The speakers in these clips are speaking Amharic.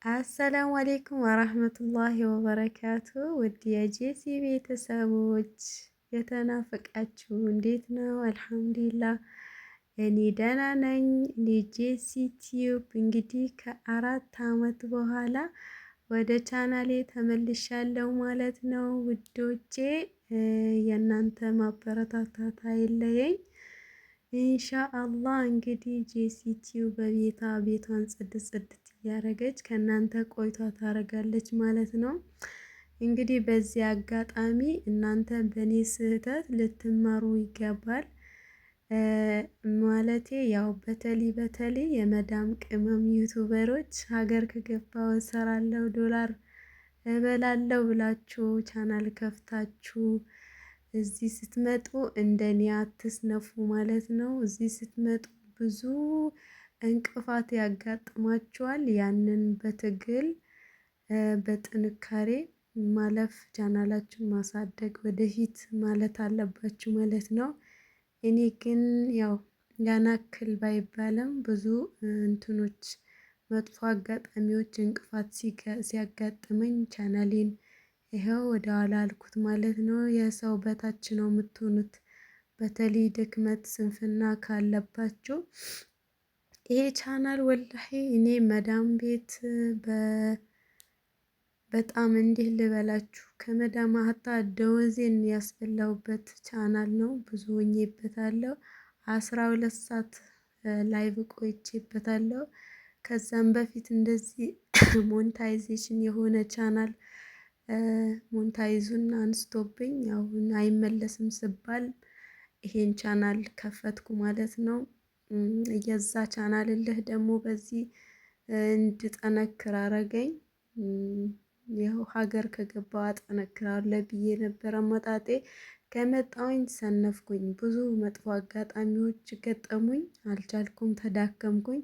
አሰላሙ አሌይኩም ወራህመቱላሂ ወበረካቱ። ውድ የጄሲ ቤተሰቦች የተናፈቃችሁ እንዴት ነው? አልሐምዱሊላህ እኔ ደህና ነኝ። እኔ ጄሲ ቲዩብ እንግዲህ ከ4 አመት በኋላ ወደ ቻናሌ ተመልሻለሁ ማለት ነው ውዶቼ። የእናንተ ማበረታታት አይለየኝ። ኢንሻአላህ እንግዲህ ጄሲ ቲዩብ ቤቷን ጽድት እያደረገች ከእናንተ ቆይታ ታደርጋለች ማለት ነው። እንግዲህ በዚህ አጋጣሚ እናንተ በእኔ ስህተት ልትማሩ ይገባል። ማለቴ ያው በተለይ የመዳም ቅመም ዩቱበሮች ሀገር ከገባው እሰራለሁ ዶላር እበላለሁ ብላችሁ ቻናል ከፍታችሁ እዚህ ስትመጡ እንደኔ አትስነፉ ማለት ነው። እዚህ ስትመጡ ብዙ እንቅፋት ያጋጥማችኋል። ያንን በትግል በጥንካሬ ማለፍ ቻናላችሁን ማሳደግ ወደፊት ማለት አለባችሁ ማለት ነው። እኔ ግን ያው ያን ያክል ባይባልም ብዙ እንትኖች መጥፎ አጋጣሚዎች እንቅፋት ሲያጋጥመኝ ቻናሌን ይኸው ወደ ኋላ አልኩት ማለት ነው። የሰው በታች ነው የምትሆኑት። በተለይ ድክመት ስንፍና ካለባችሁ ይሄ ቻናል ወላሂ እኔ መዳም ቤት በጣም እንዲህ ልበላችሁ ከመዳም ሀታ ደወዜን ያስበላሁበት ቻናል ነው። ብዙ ሆኜበታለሁ። 12 ሰዓት ላይቭ ቆይቼበታለሁ። ከዛም በፊት እንደዚህ ሞኔታይዜሽን የሆነ ቻናል ሞኔታይዙን አንስቶብኝ አሁን አይመለስም ስባል ይሄን ቻናል ከፈትኩ ማለት ነው። የዛ ቻናል እልህ ደግሞ በዚህ እንድጠነክር አረገኝ። ይኸው ሀገር ከገባው አጠነክራለሁ ብዬ ነበር አመጣጤ። ከመጣሁኝ ሰነፍኩኝ። ብዙ መጥፎ አጋጣሚዎች ገጠሙኝ። አልቻልኩም፣ ተዳከምኩኝ።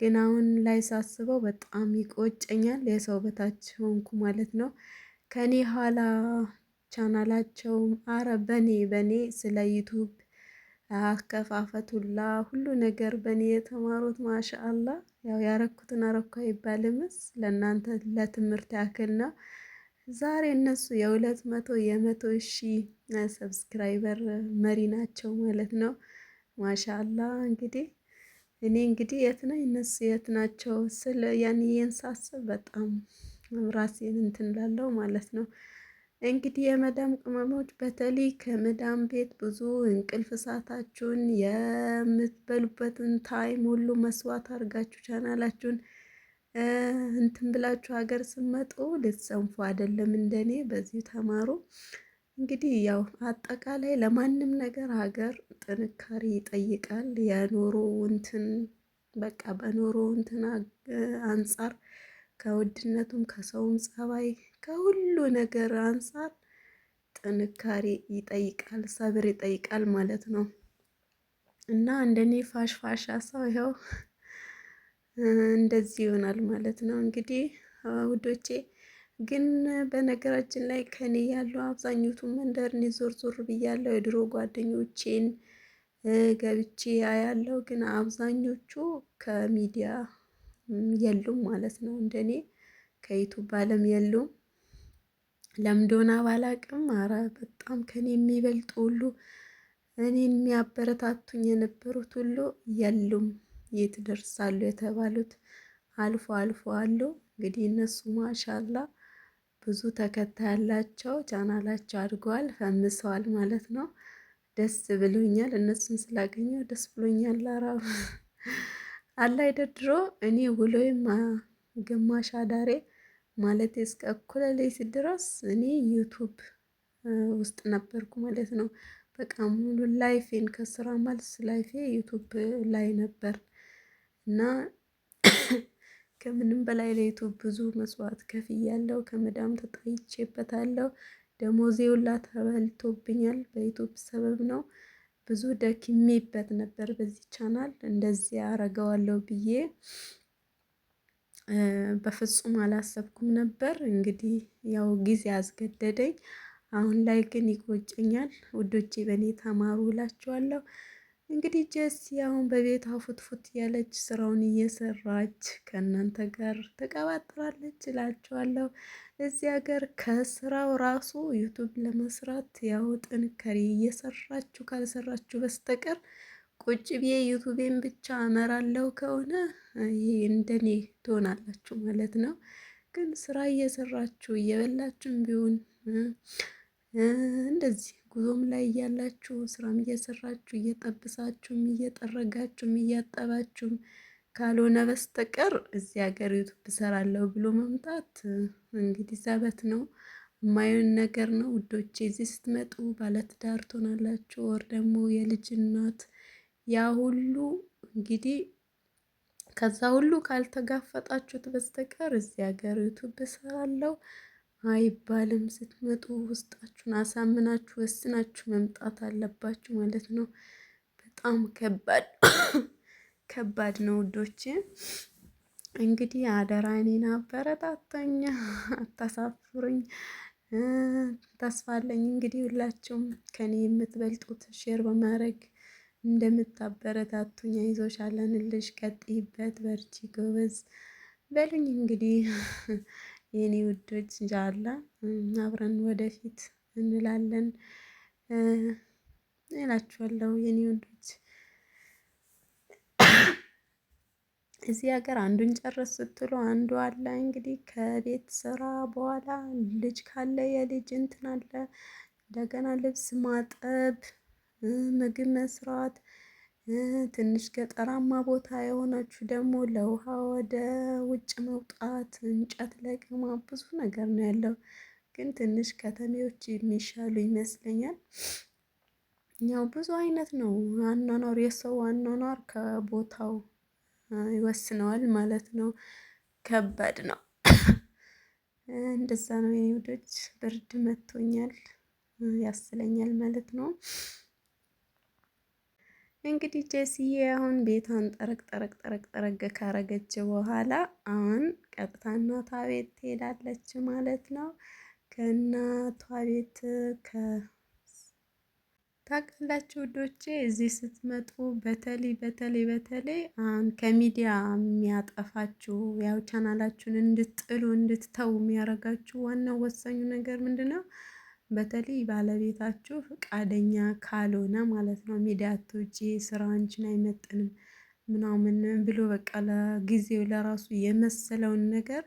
ግን አሁን ላይ ሳስበው በጣም ይቆጨኛል። የሰው በታች ሆንኩ ማለት ነው። ከኔ ኋላ ቻናላቸውም አረ በኔ ስለ ዩቱብ አከፋፈቱላ ሁሉ ነገር በእኔ የተማሩት ማሻአላህ። ያው ያረኩትን አረኩ አይባልምስ ለእናንተ ለትምህርት ያክል ነው። ዛሬ እነሱ የ200 የ100 ሺህ ሰብስክራይበር መሪ ናቸው ማለት ነው። ማሻአላህ እንግዲህ እኔ እንግዲህ የት ነኝ እነሱ የት ናቸው ስለ ይሄን ሳስብ በጣም ራሴን እንትን እላለሁ ማለት ነው። እንግዲህ የመዳም ቅመሞች በተለይ ከመዳም ቤት ብዙ እንቅልፍ ሰአታችሁን የምትበሉበትን ታይም ሁሉ መስዋዕት አድርጋችሁ ቻናላችሁን እንትን ብላችሁ ሀገር ስትመጡ ልትሰንፉ አይደለም። እንደኔ በዚህ ተማሩ። እንግዲህ ያው አጠቃላይ ለማንም ነገር ሀገር ጥንካሬ ይጠይቃል። የኑሮ እንትን በቃ በኑሮ እንትን አንፃር ከውድነቱም ከሰውም ጸባይ ከሁሉ ነገር አንፃር ጥንካሬ ይጠይቃል፣ ሰብር ይጠይቃል ማለት ነው። እና እንደኔ ፋሽፋሻ ሰው ይኸው እንደዚህ ይሆናል ማለት ነው። እንግዲህ ውዶቼ ግን በነገራችን ላይ ከኔ ያለው አብዛኞቹ መንደርን ዞር ዞር ብያለሁ። የድሮ ጓደኞቼን ገብቼ ያያለው ግን አብዛኞቹ ከሚዲያ የሉም ማለት ነው። እንደኔ ከዩቱብ ዓለም የሉም። ለምዶና ባላቅም አረ በጣም ከኔ የሚበልጡ ሁሉ እኔን የሚያበረታቱኝ የነበሩት ሁሉ የሉም። የት ደርሳሉ የተባሉት አልፎ አልፎ አሉ። እንግዲህ እነሱ ማሻላ ብዙ ተከታይ ያላቸው ቻናላቸው አድገዋል፣ ፈምሰዋል ማለት ነው። ደስ ብሎኛል። እነሱን ስላገኘው ደስ ብሎኛል። አራብ አላ ድሮ እኔ ውሎዬም ግማሽ አዳሬ ማለት እስከ እኩለ ሌሊት ድረስ እኔ ዩቱብ ውስጥ ነበርኩ ማለት ነው። በቃ ሙሉ ላይፌን ከስራ መልስ ላይፌ ዩቱብ ላይ ነበር እና ከምንም በላይ ለዩቱብ ብዙ መስዋዕት ከፍያለሁ። ከመዳም ተጣይቼበታለሁ። ደሞዜ ሁላ ተበልቶብኛል። በዩቱብ ሰበብ ነው። ብዙ ደክሜበት ነበር። በዚህ ቻናል እንደዚህ አረገዋለሁ ብዬ በፍጹም አላሰብኩም ነበር። እንግዲህ ያው ጊዜ አስገደደኝ። አሁን ላይ ግን ይቆጨኛል። ውዶቼ በእኔ ተማሩ እላችኋለሁ። እንግዲህ ጀሲ አሁን በቤት ፉትፉት ያለች ስራውን እየሰራች ከእናንተ ጋር ተቀባጥራለች እላችኋለሁ። እዚህ ሀገር ከስራው ራሱ ዩቱብ ለመስራት ያው ጥንካሬ እየሰራችሁ ካልሰራችሁ በስተቀር ቁጭ ብዬ ዩቱቤን ብቻ አመራለሁ ከሆነ ይሄ እንደኔ ትሆናላችሁ ማለት ነው። ግን ስራ እየሰራችሁ እየበላችሁም ቢሆን እንደዚህ ጉዞም ላይ እያላችሁ ስራም እየሰራችሁ እየጠብሳችሁም እየጠረጋችሁም እያጠባችሁም ካልሆነ በስተቀር እዚህ ሀገር ዩቱብ እሰራለሁ ብሎ መምጣት እንግዲህ ዘበት ነው፣ የማይሆን ነገር ነው ውዶቼ። እዚህ ስትመጡ ባለትዳር ትሆናላችሁ፣ ወር ደግሞ የልጅ እናት። ያ ሁሉ እንግዲህ ከዛ ሁሉ ካልተጋፈጣችሁት በስተቀር እዚህ ሀገር ዩቱብ እሰራለሁ አይባልም። ስትመጡ ውስጣችሁን አሳምናችሁ ወስናችሁ መምጣት አለባችሁ ማለት ነው። በጣም ከባድ ነው ውዶቼ። እንግዲህ አደራ እኔን አበረታታኝ፣ አታሳፍሩኝ። ተስፋ አለኝ እንግዲህ ሁላችሁም ከኔ የምትበልጡት ሼር በማድረግ እንደምታበረታቱኝ፣ አይዞሽ አለንልሽ፣ ቀጥይበት፣ በርቺ፣ ጎበዝ በሉኝ እንግዲህ የኔ ውዶች እንጃላ አብረን ወደፊት እንላለን እላችኋለሁ የኔ ውዶች። እዚህ ሀገር አንዱን ጨርስ ስትሉ አንዱ አለ። እንግዲህ ከቤት ስራ በኋላ ልጅ ካለ የልጅ እንትን አለ። እንደገና ልብስ ማጠብ፣ ምግብ መስራት፣ ትንሽ ገጠራማ ቦታ የሆናችሁ ደግሞ ለውሃ ወደ ውጭ መውጣት፣ እንጨት ለቅማ ብዙ ነገር ነው ያለው። ግን ትንሽ ከተሜዎች የሚሻሉ ይመስለኛል። ያው ብዙ አይነት ነው አኗኗር፣ የሰው አኗኗር ከቦታው ይወስነዋል ማለት ነው። ከባድ ነው። እንደዛ ነው የኔ ውዶች። ብርድ መቶኛል ያስለኛል ማለት ነው። እንግዲህ ጀሲዬ አሁን ቤቷን ጠረግ ካረገች በኋላ አሁን ቀጥታ እናቷ ቤት ትሄዳለች ማለት ነው። ከእናቷ ቤት ታውቃላችሁ ውዶቼ፣ እዚህ ስትመጡ በተለይ አሁን ከሚዲያ የሚያጠፋችሁ ያው ቻናላችሁን እንድትጥሉ እንድትተው የሚያደርጋችሁ ዋናው ወሳኙ ነገር ምንድን ነው? በተለይ ባለቤታችሁ ፈቃደኛ ካልሆነ ማለት ነው። ሚዲያ አትውጪ፣ ስራ አንቺን አይመጥንም ምናምን ብሎ በቃ ለጊዜው ለራሱ የመሰለውን ነገር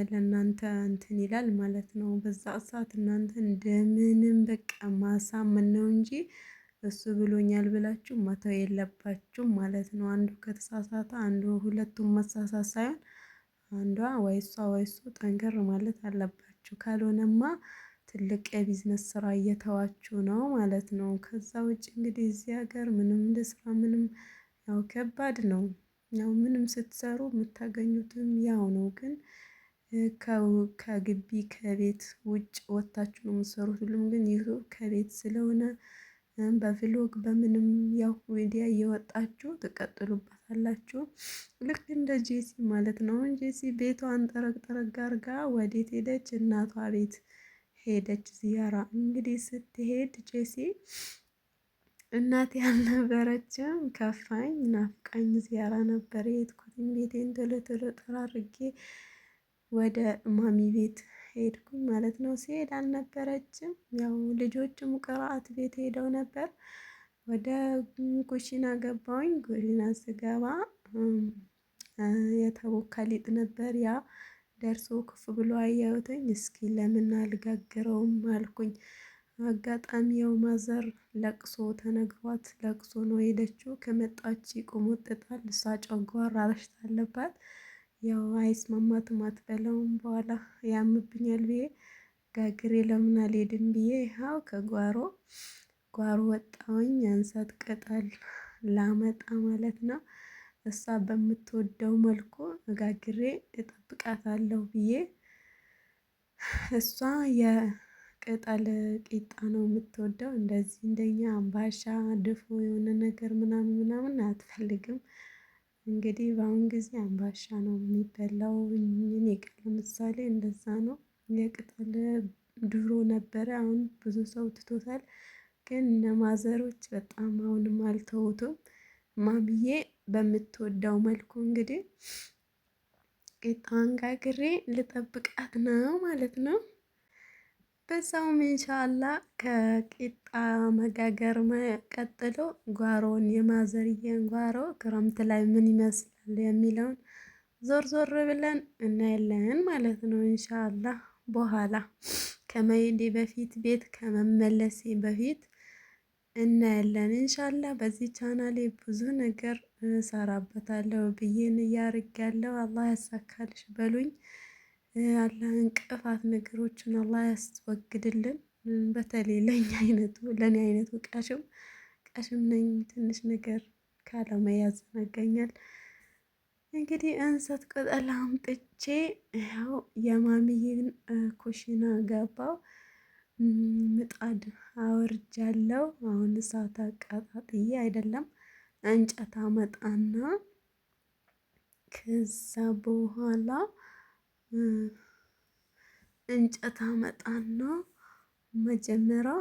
ለእናንተ እንትን ይላል ማለት ነው። በዛ ሰዓት እናንተ እንደምንም በቃ ማሳመን ነው እንጂ እሱ ብሎኛል ብላችሁ መተው የለባችሁም ማለት ነው። አንዱ ከተሳሳተ አንዱ ሁለቱም መሳሳት ሳይሆን አንዷ ወይ እሷ ወይ እሱ ጠንከር ማለት አለባችሁ። ካልሆነማ ትልቅ የቢዝነስ ስራ እየተዋችሁ ነው ማለት ነው። ከዛ ውጭ እንግዲህ እዚህ ሀገር ምንም ልስራ ምንም ያው ከባድ ነው። ያው ምንም ስትሰሩ የምታገኙትም ያው ነው ግን ከግቢ ከቤት ውጭ ወጥታችሁ ነው የምትሰሩት። ሁሉም ግን ዩቱብ ከቤት ስለሆነ በቪሎግ በምንም ያው ሚዲያ እየወጣችሁ ትቀጥሉበታላችሁ። ልክ እንደ ጄሲ ማለት ነው። ጄሲ ቤቷን ጠረግ አርጋ ወዴት ሄደች? እናቷ ቤት ሄደች ዚያራ። እንግዲህ ስትሄድ ጄሲ እናቴ አልነበረችም፣ ከፋኝ፣ ናፍቃኝ ዚያራ ነበር የሄድኩትኝ። ቤቴን ቶሎ ጠራርጌ ወደ ማሚ ቤት ሄድኩኝ ማለት ነው። ሲሄድ አልነበረችም። ያው ልጆችም ቅርአት ቤት ሄደው ነበር። ወደ ኩሽና ገባሁኝ። ኩሽና ስገባ የተቦካ ሊጥ ነበር። ያ ደርሶ ክፍ ብሎ አየሁትኝ። እስኪ ለምን አልጋግረውም አልኩኝ። አጋጣሚ ያው ማዘር ለቅሶ ተነግሯት ለቅሶ ነው ሄደችው። ከመጣች ይቆመጥጣል። እሷ ጨጓራ በሽታ አለባት። ያው አይስማማትም፣ አትበላውም። በኋላ ያምብኛል ብዬ ጋግሬ ለምን አልሄድም ብዬ ያው ከጓሮ ወጣሁኝ። ያንሳት ቅጠል ላመጣ ማለት ነው። እሷ በምትወደው መልኩ ጋግሬ እጠብቃታለሁ ብዬ እሷ የቅጠል ቂጣ ነው የምትወደው። እንደዚህ እንደኛ አምባሻ ድፎ የሆነ ነገር ምናምን አትፈልግም። እንግዲህ በአሁን ጊዜ አምባሻ ነው የሚበላው። እኔ ጋር ለምሳሌ እንደዛ ነው። የቅጠል ድሮ ነበረ፣ አሁን ብዙ ሰው ትቶታል። ግን እነ ማዘሮች በጣም አሁንም አልተውቱም። ማሚዬ በምትወደው መልኩ እንግዲህ ቂጣዋን ጋግሬ ልጠብቃት ነው ማለት ነው። በዛውም ኢንሻአላ ከቂጣ መጋገር ቀጥሎ ጓሮውን የማዘርዬን ጓሮ ክረምት ላይ ምን ይመስላል የሚለውን ዞር ዞር ብለን እናያለን ማለት ነው። ኢንሻአላ በኋላ ከመሄዴ በፊት ቤት ከመመለሴ በፊት እናያለን። ኢንሻአላ በዚህ ቻናሌ ብዙ ነገር እሰራበታለሁ ብዬን እያርጋለሁ። አላህ ያሳካልሽ በሉኝ። አላህ እንቅፋት ነገሮችን አላህ ያስወግድልን። በተለይ ለኛ አይነቱ ለኔ አይነቱ ቀሽም ነኝ። ትንሽ ነገር ካለመያዝ ያገኛል። እንግዲህ እንሰት ቅጠል አምጥቼ ያው የማሚዬን ኩሽና ገባው። ምጣድ አወርጃለሁ። አሁን እሳት አቃጣጥዬ አይደለም እንጨት አመጣና ከዛ በኋላ እንጨት አመጣና መጀመሪያ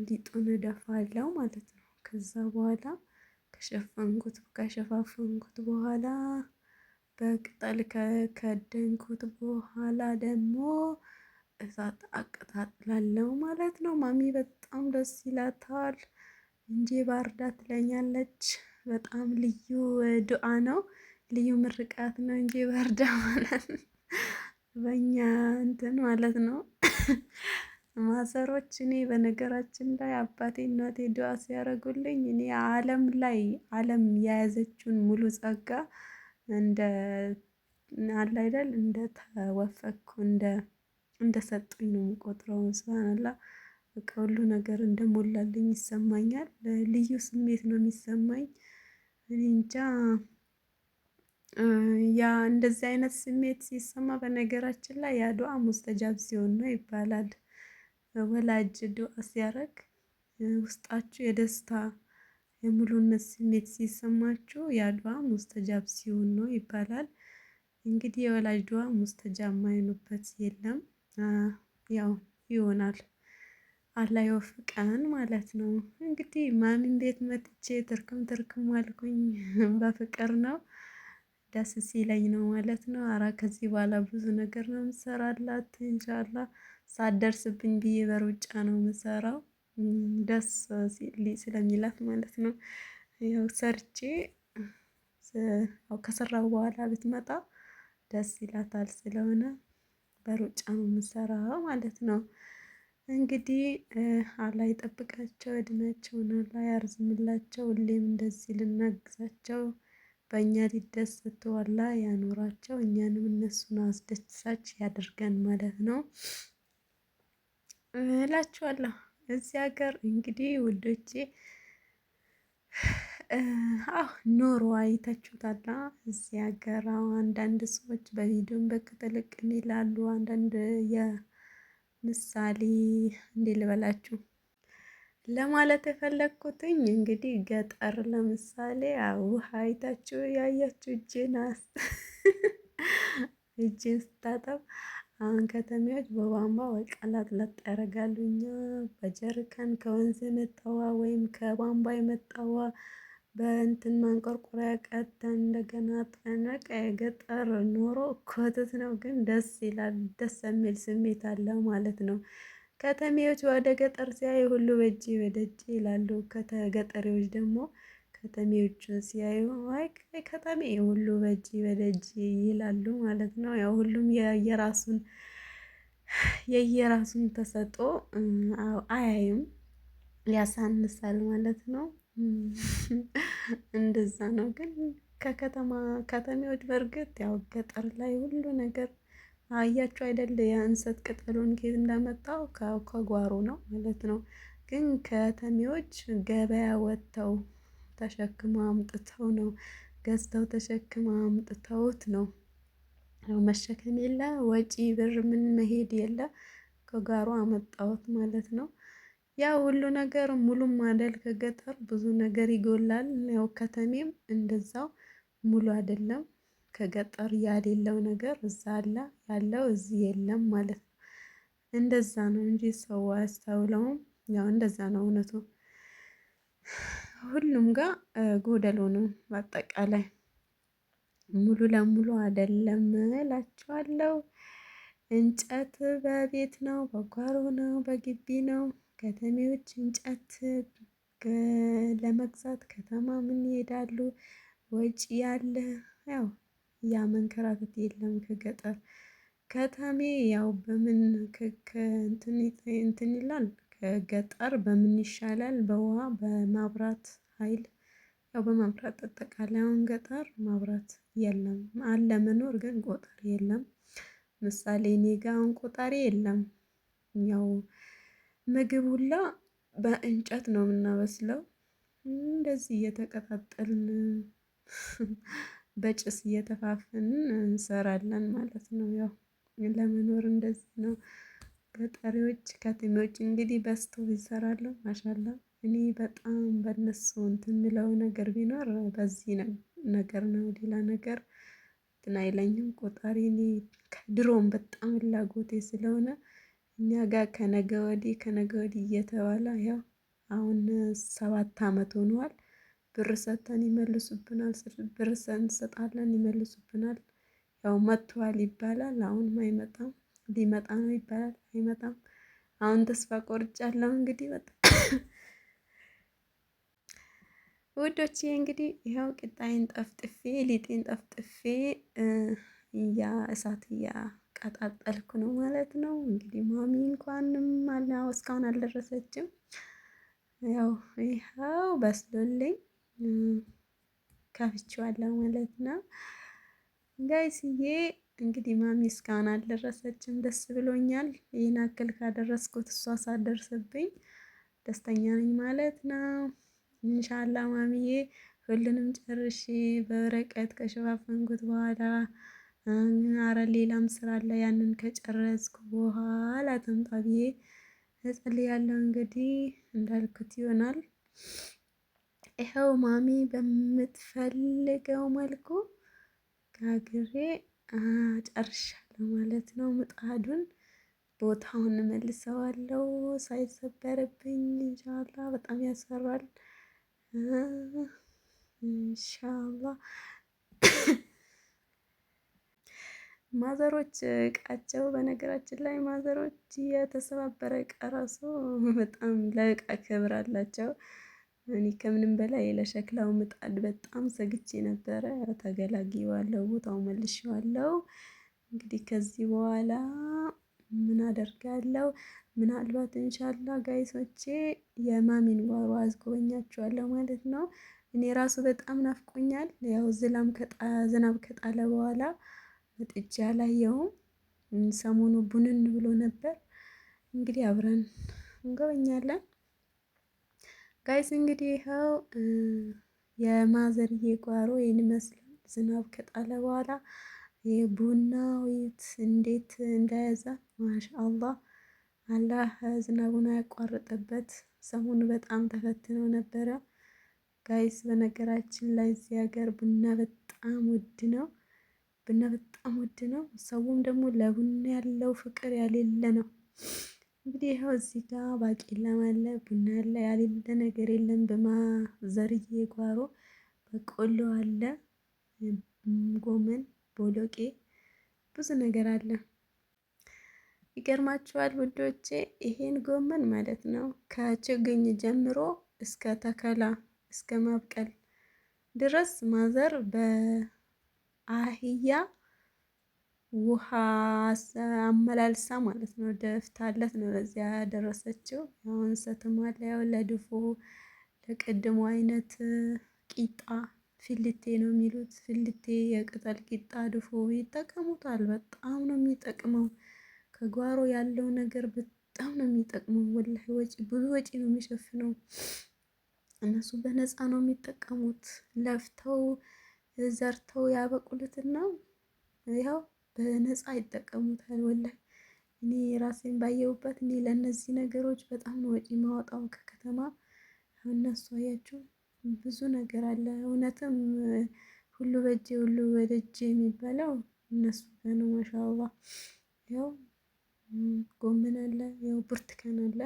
ሊጡን እደፋለሁ ማለት ነው። ከዛ በኋላ ከሸፋፈንኩት በኋላ በቅጠል ከከደንኩት በኋላ ደግሞ እሳት አቀጣጥላለሁ ማለት ነው። ማሚ በጣም ደስ ይላታል። እንጂ ባርዳ ትለኛለች። በጣም ልዩ ዱዓ ነው፣ ልዩ ምርቃት ነው እንጂ ባርዳ ማለት በእኛ እንትን ማለት ነው። ማዘሮች እኔ በነገራችን ላይ አባቴ እናቴ ዱዓ ሲያደርጉልኝ እኔ ዓለም የያዘችውን ሙሉ ጸጋ እንደ አለ አይደል እንደ ተወፈኩ እንደ ሰጡኝ ነው የምቆጥረው። ሱብሃንአላህ በቃ ሁሉ ነገር እንደሞላልኝ ይሰማኛል። ልዩ ስሜት ነው የሚሰማኝ። እኔ እንጃ ያ እንደዚህ አይነት ስሜት ሲሰማ በነገራችን ላይ ያ ዱዓ ሙስተጃብ ሲሆን ነው ይባላል። ወላጅ ዱዓ ሲያደርግ ውስጣችሁ የደስታ የሙሉነት ስሜት ሲሰማችሁ ያ ዱዓ ሙስተጃብ ሲሆን ነው ይባላል። እንግዲህ የወላጅ ዱዓ ሙስተጃብ የማይሆንበት የለም። ያው ይሆናል። አላህ ይወፍቀን ማለት ነው። እንግዲህ ማሚን ቤት መጥቼ ትርክም አልኩኝ። በፍቅር ነው ደስ ሲለኝ ነው ማለት ነው። አራ ከዚህ በኋላ ብዙ ነገር ነው የምሰራላት ኢንሻአላህ። ሳትደርስብኝ ብዬ በሩጫ ነው የምሰራው። ደስ ስለሚላት ማለት ነው። ያው ሰርቼ ከሰራው በኋላ ብትመጣ ደስ ይላታል ስለሆነ በሩጫ ነው የምሰራው ማለት ነው። እንግዲህ አላህ ይጠብቃቸው፣ እድሜያቸውን አላህ ያርዝምላቸው። ሁሌም እንደዚህ ልናግዛቸው በእኛ ሊደሰቱ አላህ ያኖራቸው፣ እኛንም እነሱን አስደሳች ያድርገን ማለት ነው እላችኋለሁ። እዚህ ሀገር እንግዲህ ውዶቼ ኖሮ አይታችሁታል። እዚህ ሀገር አንዳንድ ሰዎች በቪዲዮም ብቅ ጥልቅ ይላሉ። አንዳንድ የምሳሌ እንዴ ልበላችሁ ለማለት የፈለግኩትኝ እንግዲህ ገጠር ለምሳሌ ውሃ አይታችሁ ያያችሁ እጄን ስታጠብ፣ አሁን ከተሜዎች በቧንቧ ወይ ቀላጥለጥ ያደርጋሉ። እኛ በጀሪካን ከወንዝ የመጣዋ ወይም ከባንባ የመጣዋ በእንትን ማንቆርቆሪያ ቀተን እንደገና አጥበን በቃ የገጠር ኑሮ ኮተት ነው፣ ግን ደስ ይላል። ደስ የሚል ስሜት አለው ማለት ነው። ከተሜዎች ወደ ገጠር ሲያዩ ሁሉ በእጅ በደጅ ይላሉ። ገጠሬዎች ደግሞ ከተሜዎቹን ሲያዩ አይ ከተሜ ሁሉ በእጅ በደጅ ይላሉ ማለት ነው። ያው ሁሉም የየራሱን ተሰጥኦ አያዩም፣ ያሳንሳል ማለት ነው። እንደዛ ነው። ግን ከተሜዎች በርግጥ ያው ገጠር ላይ ሁሉ ነገር አያችሁ አይደል? የእንሰት ቅጠሉን ከየት እንዳመጣው ከጓሮ ነው ማለት ነው። ግን ከተሜዎች ገበያ ወጥተው ተሸክመው አምጥተው ነው፣ ገዝተው ተሸክመው አምጥተውት ነው። ያው መሸከም የለ ወጪ ብር ምን መሄድ የለ፣ ከጓሮ አመጣሁት ማለት ነው። ያው ሁሉ ነገር ሙሉም አይደል፣ ከገጠር ብዙ ነገር ይጎላል። ያው ከተሜም እንደዛው ሙሉ አይደለም። ከገጠር ያሌለው ነገር እዛ አለ፣ ያለው እዚህ የለም ማለት ነው። እንደዛ ነው እንጂ ሰው አያስተውለውም። ያው እንደዛ ነው እውነቱ። ሁሉም ጋር ጎደሎ ነው በአጠቃላይ ሙሉ ለሙሉ አይደለም እላችኋለሁ። እንጨት በቤት ነው፣ በጓሮ ነው፣ በግቢ ነው። ከተሜዎች እንጨት ለመግዛት ከተማ ምን ይሄዳሉ? ወጪ ያለ ያው ያ መንከራተት የለም ከገጠር። ከተሜ ያው በምን እንትን ይላል ከገጠር በምን ይሻላል? በውሃ በማብራት ኃይል ያው በማብራት አጠቃላይ አሁን ገጠር ማብራት የለም አለ መኖር ግን ቆጣሪ የለም። ምሳሌ እኔ ጋ አሁን ቆጣሪ የለም። ያው ምግብ ሁላ በእንጨት ነው የምናበስለው። እንደዚህ እየተቀጣጠልን በጭስ እየተፋፈንን እንሰራለን ማለት ነው። ያው ለመኖር እንደዚህ ነው። ገጠሪዎች ከተሜዎች እንግዲህ በስቶቭ ይሰራሉ። ማሻላ እኔ በጣም በነሱ እንትን የምለው ነገር ቢኖር በዚህ ነገር ነው። ሌላ ነገር እንትን አይለኝም። ቆጣሪ እኔ ከድሮም በጣም ፍላጎቴ ስለሆነ እኛ ጋር ከነገ ወዲህ እየተባለ ያው አሁን 7 አመት ሆኗል። ብር ሰጥተን ይመልሱብናል፣ ብር እንሰጣለን ይመልሱብናል። ያው መጥቷል ይባላል፣ አሁንም አይመጣም። ሊመጣ ነው ይባላል፣ አይመጣም። አሁን ተስፋ ቆርጫለሁ እንግዲህ በጣም ውዶቼ እንግዲህ ይኸው ቂጣዬን ጠፍጥፌ ሊጤን ጠፍጥፌ እሳት እያቀጣጠልኩ ነው ማለት ነው። እንግዲህ ማሚ እንኳንም እስካሁን አልደረሰችም። ያው ይኸው በስሎልኝ ከፍቼዋለሁ ማለት ነው። ጋይስዬ እንግዲህ ማሚ እስካሁን አልደረሰችም። ደስ ብሎኛል። ይህን አክል ካደረስኩት እሷ ሳትደርስብኝ ደስተኛ ነኝ ማለት ነው። ኢንሻአላህ ማሚዬ ሁሉንም ጨርሼ በወረቀት ከሸፋፈንኩት በኋላ አረ ሌላም ስራ አለ ያንን ከጨረስኩ በኋላ ትምጣ ብዬ እጸልያለሁ። እንግዲህ እንዳልኩት ይሆናል። ይኸው ማሚ በምትፈልገው መልኩ ጋግሬ ጨርሻለሁ ማለት ነው። ምጣዱን ቦታውን መልሰዋለሁ ሳይሰበርብኝ ኢንሻአላህ። በጣም ያስፈራል። ኢንሻአላህ ማዘሮች እቃቸው በነገራችን ላይ ማዘሮች የተሰባበረ እቃ ራሱ በጣም ለእቃ ክብር አላቸው። እኔ ከምንም በላይ ለሸክላው ምጣድ በጣም ሰግቼ ነበረ። ተገላግዬዋለሁ፣ ቦታው መልሼዋለሁ። እንግዲህ ከዚህ በኋላ ምን አደርጋለሁ? ምናልባት ኢንሻአላህ ጋይሶቼ የማሚን ጓሮ አስጎበኛችኋለሁ ማለት ነው። እኔ ራሱ በጣም ናፍቆኛል። ያው ዝናብ ከጣለ በኋላ መጥቼ አላየሁም። ሰሞኑ ቡንን ብሎ ነበር። እንግዲህ አብረን እንጎበኛለን። ጋይስ እንግዲህ ይኸው የማዘርዬ ጓሮ ይህን ይመስላል። ዝናብ ከጣለ በኋላ ቡናዊት እንዴት እንደያዘ ማሻአላህ። አላህ ዝናቡን አያቋርጥበት። ሰሞኑ በጣም ተፈትነው ነበረ ጋይስ። በነገራችን ላይ እዚህ ሀገር ቡና በጣም ውድ ነው። ቡና በጣም ውድ ነው። ሰውም ደግሞ ለቡና ያለው ፍቅር ያሌለ ነው። እንግዲህ ይኸው እዚህ ጋር ባቄላም አለ፣ ቡና አለ፣ ያሌለ ነገር የለም። በማዘርዬ ጓሮ በቆሎ አለ፣ ጎመን፣ ቦሎቄ ብዙ ነገር አለ። ይገርማችኋል ውዶቼ ይሄን ጎመን ማለት ነው ከችግኝ ጀምሮ እስከ ተከላ እስከ ማብቀል ድረስ ማዘር በአህያ ውሃ አመላልሳ ማለት ነው ደፍታለት ነው ለዚያ ያደረሰችው። አሁን ሰትሟል። ያው ለድፎ ለቅድሞ አይነት ቂጣ ፊልቴ ነው የሚሉት። ፊልቴ የቅጠል ቂጣ ድፎ ይጠቀሙታል። በጣም ነው የሚጠቅመው። ከጓሮ ያለው ነገር በጣም ነው የሚጠቅመው። ወላሂ ብዙ ወጪ ነው የሚሸፍነው። እነሱ በነፃ ነው የሚጠቀሙት። ለፍተው ዘርተው ያበቁሉትና ያው በነፃ ይጠቀሙታል። ወላሂ እኔ ራሴን ባየሁበት እኔ ለእነዚህ ነገሮች በጣም ነው ወጪ ማወጣው ከከተማ። እነሱ አያችሁ ብዙ ነገር አለ። እውነትም ሁሉ በእጄ ሁሉ በደጄ የሚባለው እነሱ ጋር ነው። ማሻአላህ ያው ጎመን አለ፣ ያው ብርቱካን አለ።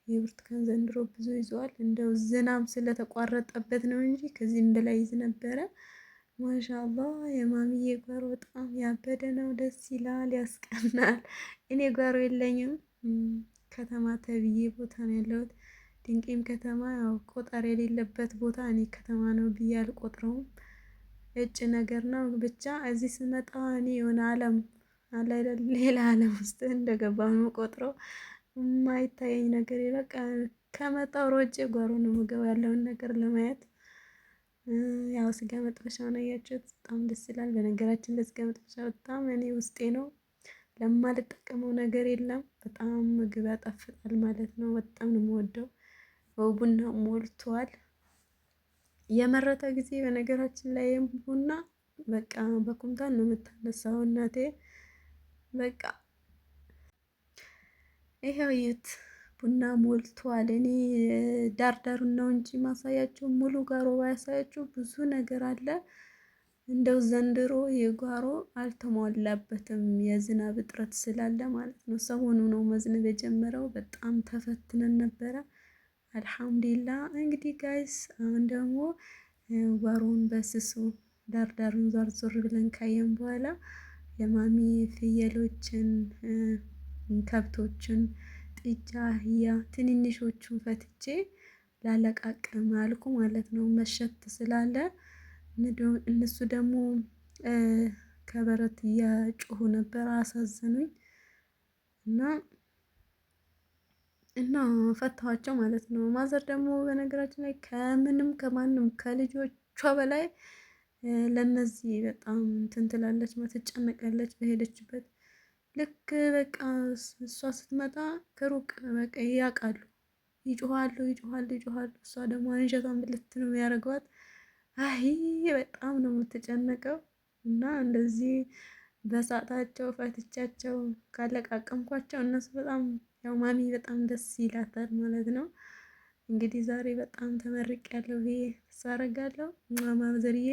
የብርቱካን ዘንድሮ ብዙ ይዘዋል። እንደው ዝናብ ስለተቋረጠበት ነው እንጂ ከዚህም በላይ ይዝ ነበረ። ማሻአላህ የማሚዬ ጓሮ በጣም ያበደ ነው። ደስ ይላል፣ ያስቀናል። እኔ ጓሮ የለኝም። ከተማ ተብዬ ቦታ ነው ያለሁት። ድንቄም ከተማ ያው ቆጠር የሌለበት ቦታ እኔ ከተማ ነው ብዬ አልቆጥረውም። እጭ ነገር ነው ብቻ። እዚህ ስመጣ እኔ የሆነ ዓለም አለ አይደል፣ ሌላ ዓለም ውስጥ እንደገባሁ ነው ቆጥረው። የማይታየኝ ነገር በቃ ከመጣው ሮጬ ጓሮ ነው የምገባው ያለውን ነገር ለማየት። ያው ስጋ መጥበሻውን አያችሁት፣ በጣም ደስ ይላል። በነገራችን ለስጋ መጥበሻ በጣም እኔ ውስጤ ነው። ለማልጠቀመው ነገር የለም። በጣም ምግብ ያጣፍጣል ማለት ነው። በጣም ነው የምወደው። ቡና ሞልቷል። የመረተ ጊዜ በነገራችን ላይ ቡና በቃ በኩንታል ነው የምታነሳው እናቴ። በቃ ይሄው የት ቡና ሞልቷል። እኔ ዳርዳሩን ነው እንጂ ማሳያቸው ሙሉ ጓሮ ባያሳያቸው ብዙ ነገር አለ። እንደው ዘንድሮ የጓሮ አልተሟላበትም የዝናብ እጥረት ስላለ ማለት ነው። ሰሞኑ ነው መዝነብ የጀመረው። በጣም ተፈትነን ነበረ። አልሐምዱሊላ። እንግዲህ ጋይስ አሁን ደግሞ ጓሮውን በስሱ ዳርዳሩን ዞር ዞር ብለን ካየን በኋላ የማሚ ፍየሎችን፣ ከብቶችን፣ ጥጃ፣ አህያ ትንንሾቹን ፈትቼ ላለቃቅም አልኩ ማለት ነው። መሸት ስላለ እነሱ ደግሞ ከበረት እያጮሁ ነበር፣ አሳዘኑኝ እና ፈታኋቸው ማለት ነው። ማዘር ደግሞ በነገራችን ላይ ከምንም ከማንም ከልጆቿ በላይ ለነዚህ በጣም እንትን ትላለች፣ ትጨነቃለች በሄደችበት ልክ። በቃ እሷ ስትመጣ ከሩቅ በቃ ያውቃሉ፣ ይጮሃሉ ይጮሃሉ ይጮሃሉ። እሷ ደግሞ አንጀቷን ብልት ነው የሚያደርገዋት። አይ በጣም ነው የምትጨነቀው። እና እንደዚህ በሳታቸው ፈትቻቸው ካለቃቀምኳቸው እነሱ በጣም ያው ማሚ በጣም ደስ ይላታል ማለት ነው። እንግዲህ ዛሬ በጣም ተመርቄያለሁ ብዬ ተስፋ አደርጋለሁ። ማዘርዬ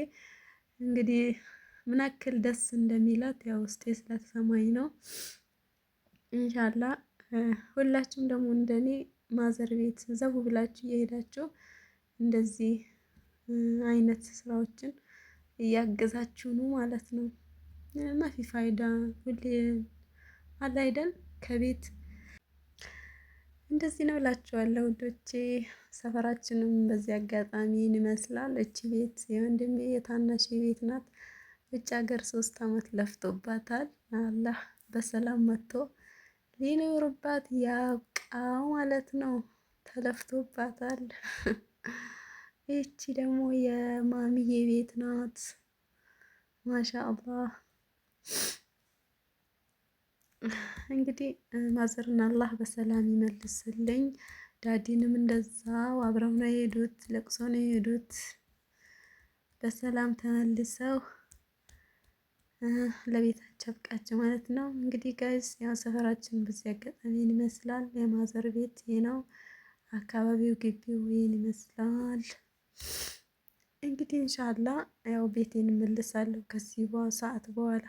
እንግዲህ ምን ያክል ደስ እንደሚላት ያው ውስጤ ስለተሰማኝ ነው። ኢንሻአላ ሁላችሁም ደግሞ እንደኔ ማዘር ቤት ዘቡ ብላችሁ እየሄዳችሁ እንደዚህ አይነት ስራዎችን እያገዛችሁ ነው ማለት ነው። ማፊ ፋይዳ ሁሌ አለ አይደል ከቤት እንደዚህ ነው እላችኋለሁ ውዶቼ። ሰፈራችንም በዚህ አጋጣሚ ይመስላል። እቺ ቤት የወንድሜ የታናሽ ቤት ናት። ውጭ ሀገር 3 አመት ለፍቶባታል። አላህ በሰላም መጥቶ ሊኖርባት ያብቃው ማለት ነው። ተለፍቶባታል። ይቺ ደግሞ የማሚዬ ቤት ናት። ማሻአላህ እንግዲህ ማዘርና አላህ በሰላም ይመልስልኝ። ዳዲንም እንደዛው አብረው ነው የሄዱት፣ ለቅሶ ነው የሄዱት። በሰላም ተመልሰው ለቤታቸው አብቃቸው ማለት ነው። እንግዲህ ጋይስ ያው ሰፈራችን በዚህ አጋጣሚ ይመስላል። የማዘር ቤት ይሄ ነው። አካባቢው ግቢው ይሄን ይመስላል። እንግዲህ ኢንሻአላህ ያው ቤቴን እመልሳለሁ ከዚህ ሰዓት በኋላ